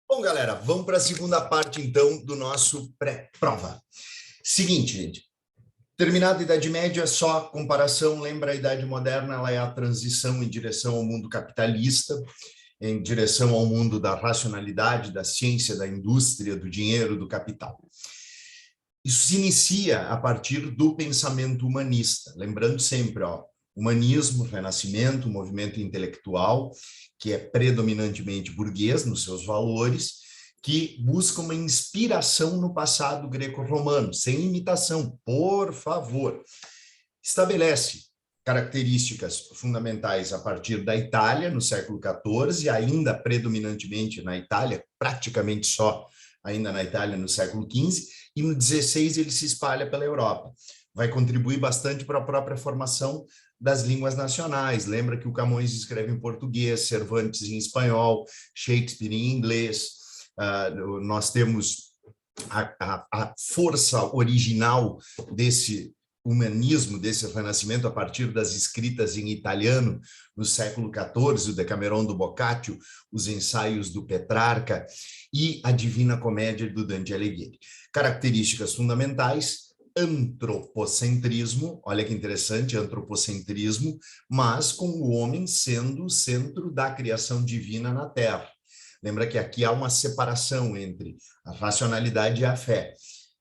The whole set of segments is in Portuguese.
Bom, galera, vamos para a segunda parte, então, do nosso pré-prova. Seguinte, gente. Terminada a Idade Média, só comparação, lembra a Idade Moderna, ela é a transição em direção ao mundo capitalista, em direção ao mundo da racionalidade, da ciência, da indústria, do dinheiro, do capital. Isso se inicia a partir do pensamento humanista, lembrando sempre, humanismo, renascimento, movimento intelectual, que é predominantemente burguês nos seus valores, que busca uma inspiração no passado greco-romano, sem imitação, por favor. Estabelece características fundamentais a partir da Itália, no século XIV, ainda predominantemente na Itália, praticamente só ainda na Itália no século XV, e no XVI ele se espalha pela Europa. Vai contribuir bastante para a própria formação das línguas nacionais. Lembra que o Camões escreve em português, Cervantes em espanhol, Shakespeare em inglês. Nós temos a força original desse humanismo, desse renascimento, a partir das escritas em italiano no século XIV, o Decameron do Boccaccio, os ensaios do Petrarca e a Divina Comédia do Dante Alighieri. Características fundamentais: antropocentrismo, olha que interessante, antropocentrismo, mas com o homem sendo o centro da criação divina na Terra. Lembra que aqui há uma separação entre a racionalidade e a fé.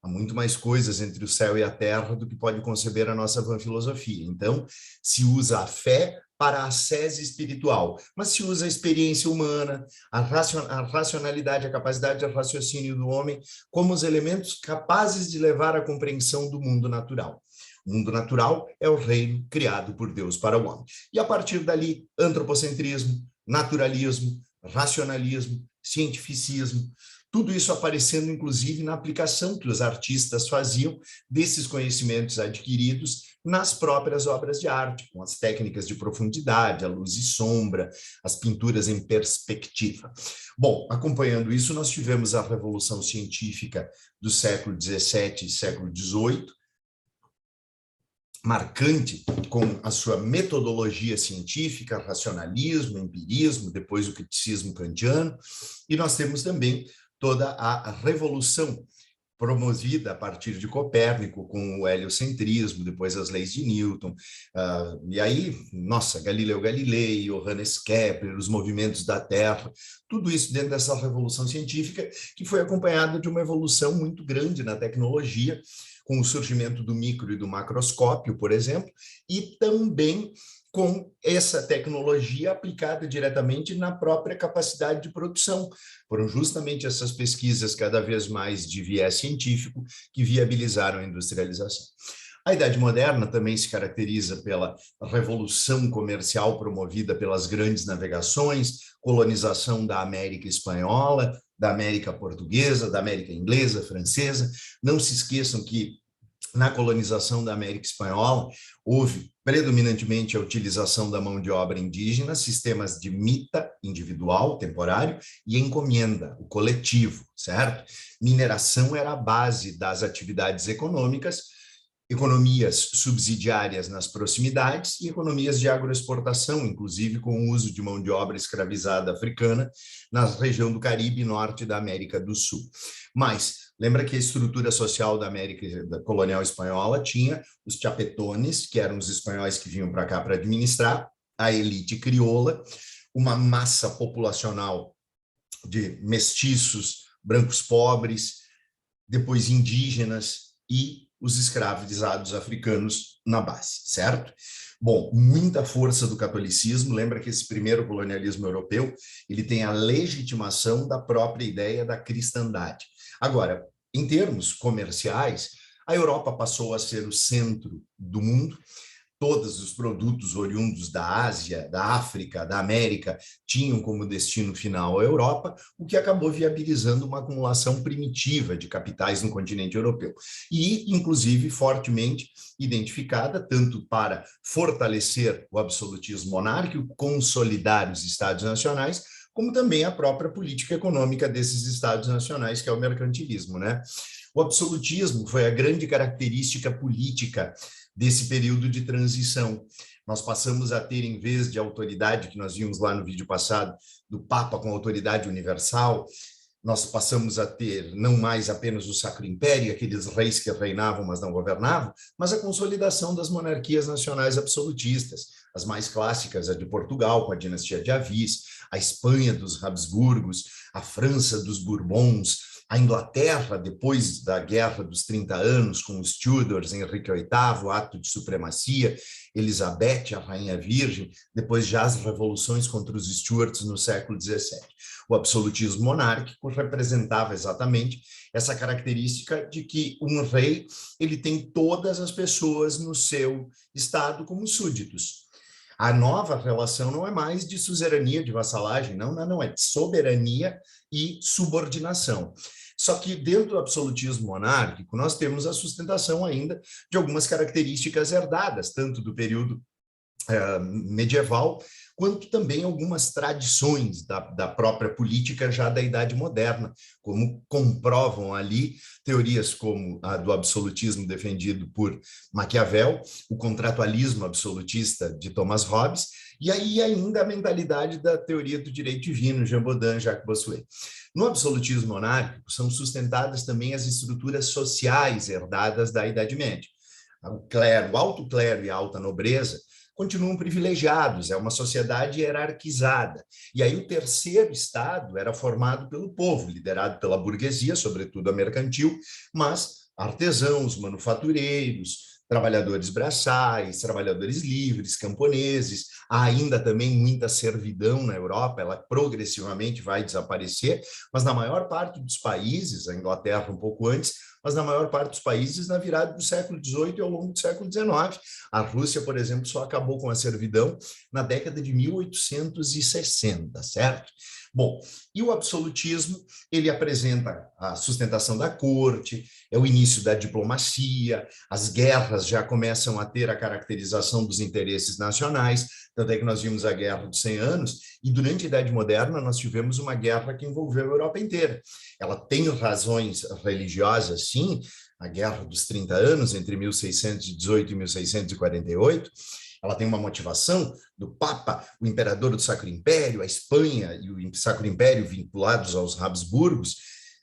Há muito mais coisas entre o céu e a terra do que pode conceber a nossa vã filosofia. Então, se usa a fé para a ascese espiritual, mas se usa a experiência humana, a racionalidade, a capacidade de raciocínio do homem como os elementos capazes de levar à compreensão do mundo natural. O mundo natural é o reino criado por Deus para o homem. E a partir dali, antropocentrismo, naturalismo, racionalismo, cientificismo, tudo isso aparecendo, inclusive, na aplicação que os artistas faziam desses conhecimentos adquiridos nas próprias obras de arte, com as técnicas de profundidade, a luz e sombra, as pinturas em perspectiva. Bom, acompanhando isso, nós tivemos a Revolução Científica do século XVII e século XVIII, marcante com a sua metodologia científica, racionalismo, empirismo, depois o criticismo kantiano, e nós temos também toda a revolução promovida a partir de Copérnico, com o heliocentrismo, depois as leis de Newton, e aí, nossa, Galileu Galilei, Johannes Kepler, os movimentos da Terra, tudo isso dentro dessa revolução científica, que foi acompanhada de uma evolução muito grande na tecnologia, com o surgimento do micro e do macroscópio, por exemplo, e também com essa tecnologia aplicada diretamente na própria capacidade de produção. Foram justamente essas pesquisas cada vez mais de viés científico que viabilizaram a industrialização. A Idade Moderna também se caracteriza pela revolução comercial promovida pelas grandes navegações, colonização da América espanhola, da América portuguesa, da América inglesa, francesa. Não se esqueçam que na colonização da América espanhola houve predominantemente a utilização da mão de obra indígena, sistemas de mita individual, temporário, e encomenda, o coletivo, certo? Mineração era a base das atividades econômicas, economias subsidiárias nas proximidades e economias de agroexportação, inclusive com o uso de mão de obra escravizada africana na região do Caribe e norte da América do Sul. Mas lembra que a estrutura social da América da colonial espanhola tinha os chapetones, que eram os espanhóis que vinham para cá para administrar, a elite crioula, uma massa populacional de mestiços, brancos pobres, depois indígenas e os escravizados africanos na base, certo? Bom, muita força do catolicismo, lembra que esse primeiro colonialismo europeu, ele tem a legitimação da própria ideia da cristandade. Agora, em termos comerciais, a Europa passou a ser o centro do mundo, todos os produtos oriundos da Ásia, da África, da América, tinham como destino final a Europa, o que acabou viabilizando uma acumulação primitiva de capitais no continente europeu. E, inclusive, fortemente identificada, tanto para fortalecer o absolutismo monárquico, consolidar os Estados nacionais, como também a própria política econômica desses Estados nacionais, que é o mercantilismo, né? O absolutismo foi a grande característica política desse período de transição. Nós passamos a ter, em vez de autoridade, que nós vimos lá no vídeo passado, do Papa com autoridade universal, nós passamos a ter não mais apenas o Sacro Império, aqueles reis que reinavam, mas não governavam, mas a consolidação das monarquias nacionais absolutistas, as mais clássicas, a de Portugal, com a dinastia de Avís, a Espanha dos Habsburgos, a França dos Bourbons, a Inglaterra, depois da Guerra dos 30 Anos, com os Tudors, Henrique VIII, ato de supremacia, Elizabeth, a Rainha Virgem, depois já as revoluções contra os Stuarts no século XVII. O absolutismo monárquico representava exatamente essa característica de que um rei ele tem todas as pessoas no seu estado como súditos. A nova relação não é mais de suzerania, de vassalagem, não, é de soberania e subordinação. Só que dentro do absolutismo monárquico, nós temos a sustentação ainda de algumas características herdadas, tanto do período medieval, quanto também algumas tradições da própria política já da Idade Moderna, como comprovam ali teorias como a do absolutismo defendido por Maquiavel, o contratualismo absolutista de Thomas Hobbes, e aí ainda a mentalidade da teoria do direito divino, Jean Bodin, Jacques Bossuet. No absolutismo monárquico são sustentadas também as estruturas sociais herdadas da Idade Média. O clero, o alto clero e a alta nobreza continuam privilegiados, é uma sociedade hierarquizada. E aí o terceiro estado era formado pelo povo, liderado pela burguesia, sobretudo a mercantil, mas artesãos, manufatureiros, trabalhadores braçais, trabalhadores livres, camponeses. Há ainda também muita servidão na Europa, ela progressivamente vai desaparecer, mas na maior parte dos países, a Inglaterra um pouco antes, mas na maior parte dos países na virada do século XVIII e ao longo do século XIX. A Rússia, por exemplo, só acabou com a servidão na década de 1860, certo? Bom, e o absolutismo, ele apresenta a sustentação da corte, é o início da diplomacia, as guerras já começam a ter a caracterização dos interesses nacionais, tanto é que nós vimos a Guerra dos 100 Anos, e durante a Idade Moderna nós tivemos uma guerra que envolveu a Europa inteira. Ela tem razões religiosas, sim, a Guerra dos 30 Anos, entre 1618 e 1648, ela tem uma motivação do Papa, o imperador do Sacro Império, a Espanha e o Sacro Império vinculados aos Habsburgos,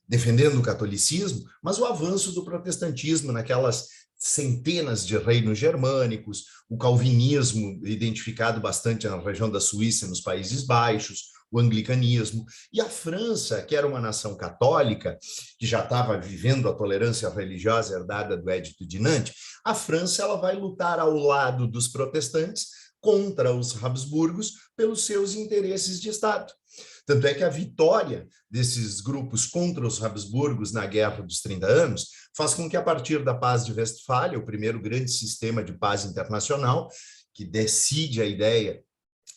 defendendo o catolicismo, mas o avanço do protestantismo naquelas centenas de reinos germânicos, o calvinismo identificado bastante na região da Suíça e nos Países Baixos, o anglicanismo, e a França, que era uma nação católica, que já estava vivendo a tolerância religiosa herdada do Edito de Nantes, a França ela vai lutar ao lado dos protestantes contra os Habsburgos pelos seus interesses de Estado. Tanto é que a vitória desses grupos contra os Habsburgos na Guerra dos 30 Anos faz com que, a partir da Paz de Westfália, o primeiro grande sistema de paz internacional, que decide a ideia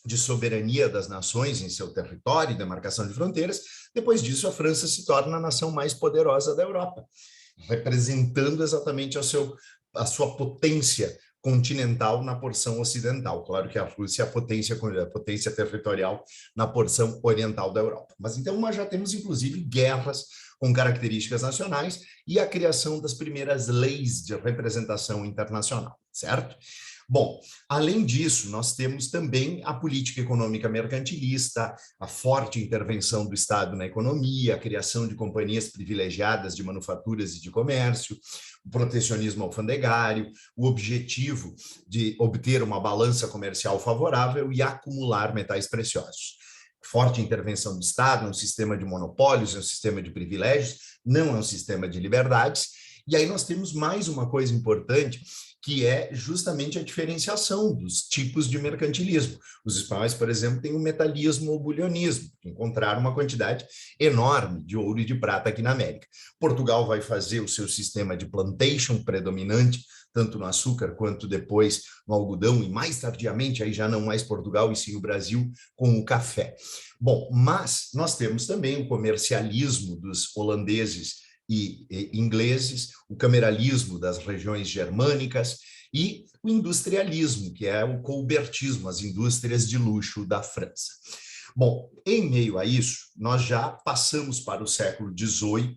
de soberania das nações em seu território e demarcação de fronteiras, depois disso a França se torna a nação mais poderosa da Europa, representando exatamente a sua potência continental na porção ocidental. Claro que a Rússia é a potência territorial na porção oriental da Europa. Mas então nós já temos, inclusive, guerras com características nacionais e a criação das primeiras leis de representação internacional, certo? Bom, além disso, nós temos também a política econômica mercantilista, a forte intervenção do Estado na economia, a criação de companhias privilegiadas de manufaturas e de comércio, o protecionismo alfandegário, o objetivo de obter uma balança comercial favorável e acumular metais preciosos. Forte intervenção do Estado, um sistema de monopólios, um sistema de privilégios, não é um sistema de liberdades. E aí nós temos mais uma coisa importante, que é justamente a diferenciação dos tipos de mercantilismo. Os espanhóis, por exemplo, têm o metalismo ou bulionismo, que encontraram uma quantidade enorme de ouro e de prata aqui na América. Portugal vai fazer o seu sistema de plantation predominante, tanto no açúcar quanto depois no algodão, e mais tardiamente, aí já não mais Portugal, e sim o Brasil, com o café. Bom, mas nós temos também o comercialismo dos holandeses e ingleses, o cameralismo das regiões germânicas e o industrialismo, que é o colbertismo, as indústrias de luxo da França. Bom, em meio a isso, nós já passamos para o século XVIII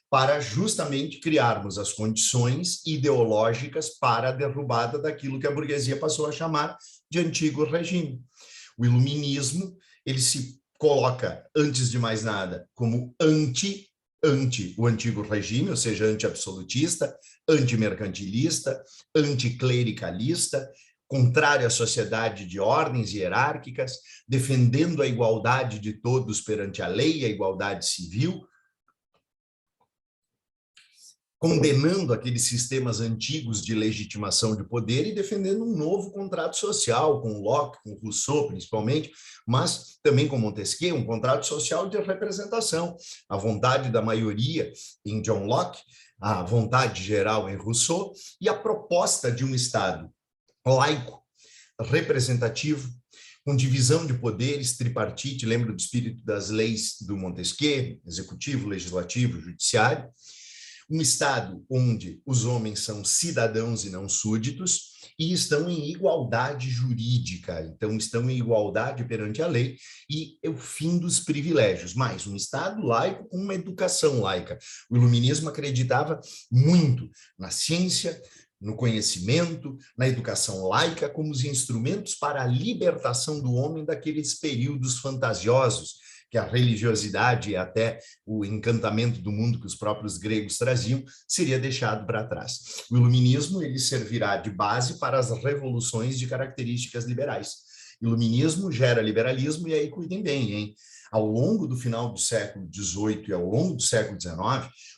para justamente criarmos as condições ideológicas para a derrubada daquilo que a burguesia passou a chamar de antigo regime. O iluminismo, ele se coloca, antes de mais nada, como anti o antigo regime, ou seja, anti-absolutista, anti-mercantilista, anticlericalista, contrário à sociedade de ordens hierárquicas, defendendo a igualdade de todos perante a lei, a igualdade civil, condenando aqueles sistemas antigos de legitimação de poder e defendendo um novo contrato social, com Locke, com Rousseau, principalmente, mas também com Montesquieu, um contrato social de representação. A vontade da maioria em John Locke, a vontade geral em Rousseau, e a proposta de um Estado laico, representativo, com divisão de poderes, tripartite, lembra do espírito das leis do Montesquieu, executivo, legislativo, judiciário, um Estado onde os homens são cidadãos e não súditos e estão em igualdade jurídica, então estão em igualdade perante a lei e é o fim dos privilégios, mais um Estado laico com uma educação laica. O iluminismo acreditava muito na ciência, no conhecimento, na educação laica como os instrumentos para a libertação do homem daqueles períodos fantasiosos que a religiosidade e até o encantamento do mundo que os próprios gregos traziam seria deixado para trás. O iluminismo ele servirá de base para as revoluções de características liberais. Iluminismo gera liberalismo e aí cuidem bem, hein? Ao longo do final do século XVIII e ao longo do século XIX,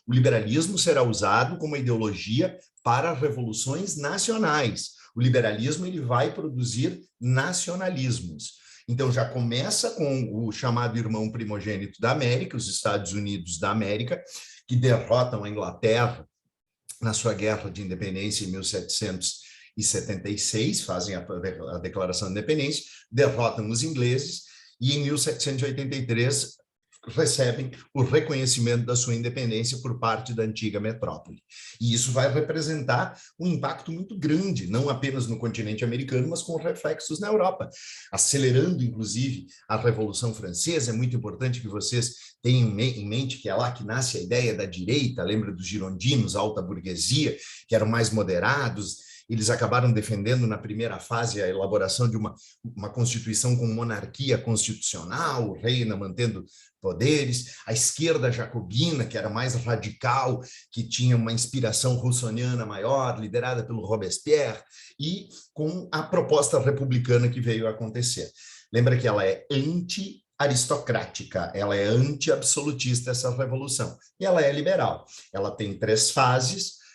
o liberalismo será usado como ideologia para revoluções nacionais. O liberalismo ele vai produzir nacionalismos. Então, já começa com o chamado irmão primogênito da América, os Estados Unidos da América, que derrotam a Inglaterra na sua guerra de independência em 1776, fazem a declaração de independência, derrotam os ingleses e em 1783 recebem o reconhecimento da sua independência por parte da antiga metrópole. E isso vai representar um impacto muito grande, não apenas no continente americano, mas com reflexos na Europa, acelerando, inclusive, a Revolução Francesa. É muito importante que vocês tenham em mente que é lá que nasce a ideia da direita, lembra dos girondinos, a alta burguesia, que eram mais moderados. Eles acabaram defendendo na primeira fase a elaboração de uma constituição com monarquia constitucional, o rei mantendo poderes, a esquerda jacobina, que era mais radical, que tinha uma inspiração russoniana maior, liderada pelo Robespierre, e com a proposta republicana que veio a acontecer. Lembra que ela é anti-aristocrática, ela é anti-absolutista, essa revolução, e ela é liberal. Ela tem 3 fases,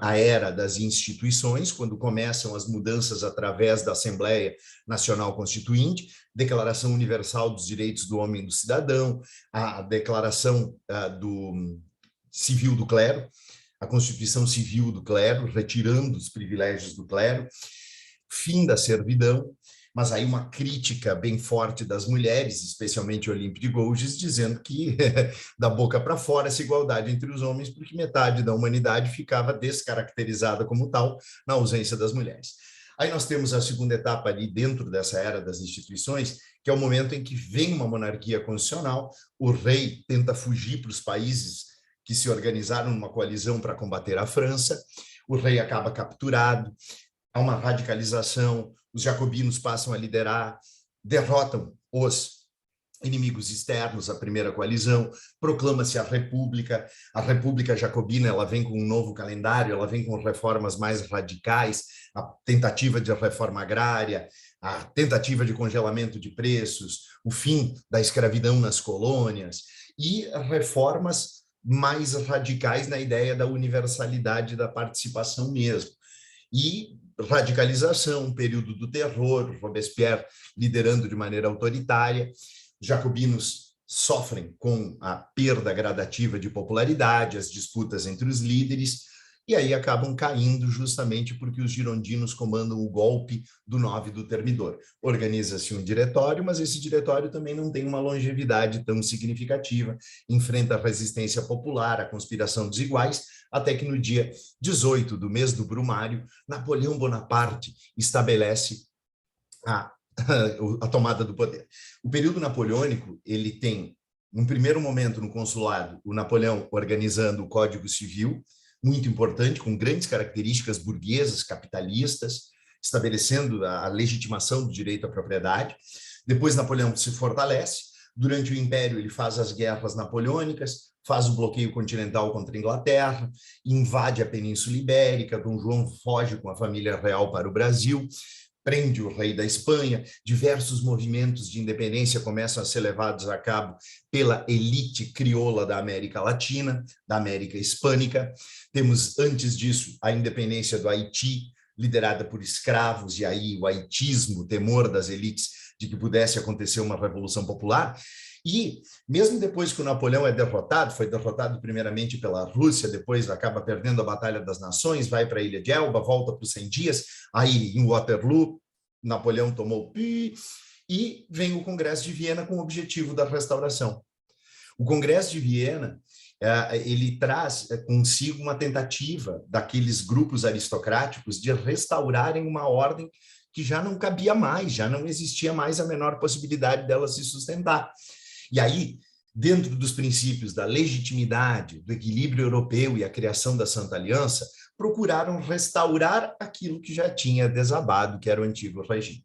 a era das instituições, quando começam as mudanças através da Assembleia Nacional Constituinte, Declaração Universal dos Direitos do Homem e do Cidadão, a Declaração Civil do Clero, a Constituição Civil do Clero, retirando os privilégios do clero, fim da servidão, mas aí uma crítica bem forte das mulheres, especialmente Olympe de Gouges, dizendo que da boca para fora essa igualdade entre os homens, porque metade da humanidade ficava descaracterizada como tal na ausência das mulheres. Aí nós temos a segunda etapa ali dentro dessa era das instituições, que é o momento em que vem uma monarquia constitucional, o rei tenta fugir para os países que se organizaram numa coalizão para combater a França, o rei acaba capturado, há uma radicalização, os jacobinos passam a liderar, derrotam os inimigos externos, a primeira coalizão, proclama-se a República Jacobina, ela vem com um novo calendário, ela vem com reformas mais radicais, a tentativa de reforma agrária, a tentativa de congelamento de preços, o fim da escravidão nas colônias e reformas mais radicais na ideia da universalidade da participação mesmo. E radicalização, período do terror, Robespierre liderando de maneira autoritária, jacobinos sofrem com a perda gradativa de popularidade, as disputas entre os líderes, e aí acabam caindo justamente porque os girondinos comandam o golpe do 9 do Termidor. Organiza-se um diretório, mas esse diretório também não tem uma longevidade tão significativa, enfrenta a resistência popular, a conspiração dos iguais, até que no dia 18 do mês do Brumário, Napoleão Bonaparte estabelece a tomada do poder. O período napoleônico, ele tem, num primeiro momento no consulado, o Napoleão organizando o Código Civil, muito importante, com grandes características burguesas, capitalistas, estabelecendo a legitimação do direito à propriedade. Depois Napoleão se fortalece, Durante o Império, ele faz as guerras napoleônicas, faz o bloqueio continental contra a Inglaterra, invade a Península Ibérica, Dom João foge com a família real para o Brasil, prende o rei da Espanha, diversos movimentos de independência começam a ser levados a cabo pela elite crioula da América Latina, da América Hispânica. Temos, antes disso, a independência do Haiti, liderada por escravos, e aí o haitismo, o temor das elites de que pudesse acontecer uma revolução popular. E, mesmo depois que o Napoleão é derrotado, foi derrotado primeiramente pela Rússia, depois acaba perdendo a Batalha das Nações, vai para a Ilha de Elba, volta para os 100 dias, aí em Waterloo, Napoleão tomou e vem o Congresso de Viena com o objetivo da restauração. O Congresso de Viena, ele traz consigo uma tentativa daqueles grupos aristocráticos de restaurarem uma ordem que já não cabia mais, já não existia mais a menor possibilidade dela se sustentar. E aí, dentro dos princípios da legitimidade, do equilíbrio europeu e a criação da Santa Aliança, procuraram restaurar aquilo que já tinha desabado, que era o antigo regime.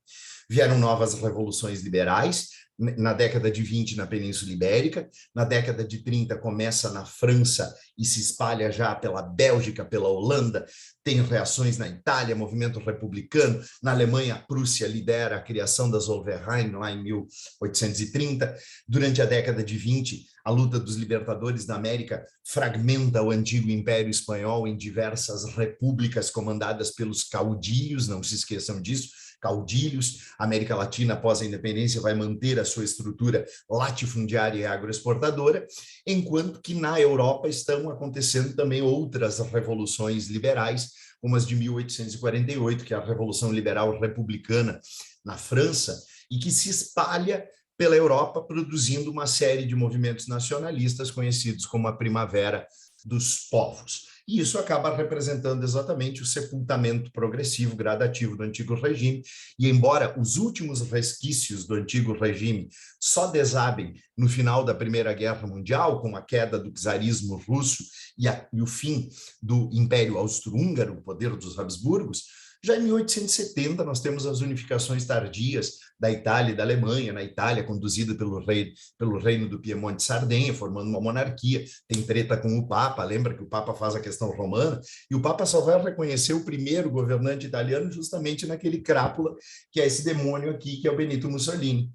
Vieram novas revoluções liberais, na década de 20 na Península Ibérica, na década de 30 começa na França e se espalha já pela Bélgica, pela Holanda, tem reações na Itália, movimento republicano, na Alemanha a Prússia lidera a criação das Zollverein lá em 1830, durante a década de 20 a luta dos libertadores da América fragmenta o antigo Império Espanhol em diversas repúblicas comandadas pelos caudilhos, não se esqueçam disso, caudilhos. A América Latina, após a independência, vai manter a sua estrutura latifundiária e agroexportadora, enquanto que na Europa estão acontecendo também outras revoluções liberais, como as de 1848, que é a Revolução Liberal Republicana na França, e que se espalha pela Europa, produzindo uma série de movimentos nacionalistas conhecidos como a Primavera dos Povos. E isso acaba representando exatamente o sepultamento progressivo, gradativo do antigo regime, e embora os últimos resquícios do antigo regime só desabem no final da Primeira Guerra Mundial, com a queda do czarismo russo e o fim do Império Austro-Húngaro, o poder dos Habsburgos, já em 1870 nós temos as unificações tardias da Itália e da Alemanha, na Itália conduzida pelo reino do Piemonte e Sardenha, formando uma monarquia, tem treta com o Papa, lembra que o Papa faz a questão romana, e o Papa só vai reconhecer o primeiro governante italiano justamente naquele crápula, que é esse demônio aqui, que é o Benito Mussolini,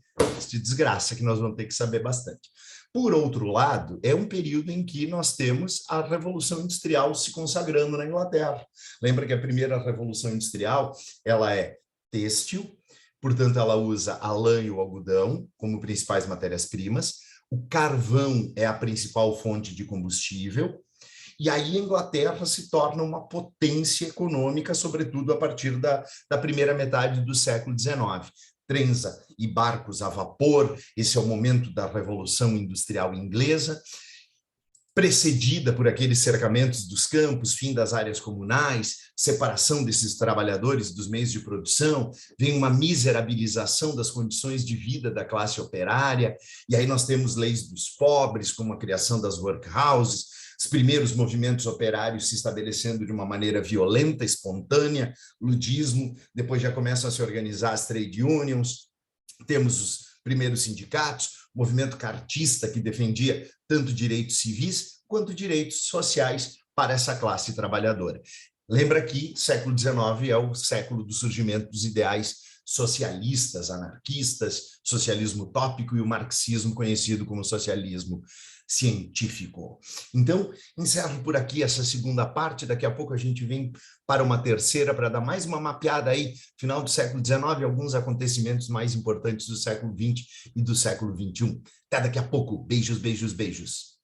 de desgraça que nós vamos ter que saber bastante. Por outro lado, é um período em que nós temos a Revolução Industrial se consagrando na Inglaterra. Lembra que a primeira Revolução Industrial, ela é têxtil, portanto, ela usa a lã e o algodão como principais matérias-primas, o carvão é a principal fonte de combustível, e aí a Inglaterra se torna uma potência econômica, sobretudo a partir da primeira metade do século XIX. Trenza e barcos a vapor, esse é o momento da Revolução Industrial Inglesa, precedida por aqueles cercamentos dos campos, fim das áreas comunais, separação desses trabalhadores dos meios de produção, vem uma miserabilização das condições de vida da classe operária, e aí nós temos leis dos pobres, como a criação das workhouses, os primeiros movimentos operários se estabelecendo de uma maneira violenta, espontânea, ludismo, depois já começam a se organizar as trade unions, temos os primeiros sindicatos, movimento cartista que defendia tanto direitos civis quanto direitos sociais para essa classe trabalhadora. Lembra que o século XIX é o século do surgimento dos ideais socialistas, anarquistas, socialismo utópico e o marxismo conhecido como socialismo científico. Então, encerro por aqui essa segunda parte, daqui a pouco a gente vem para uma terceira para dar mais uma mapeada aí, final do século XIX, alguns acontecimentos mais importantes do século XX e do século XXI. Até daqui a pouco. Beijos, beijos, beijos.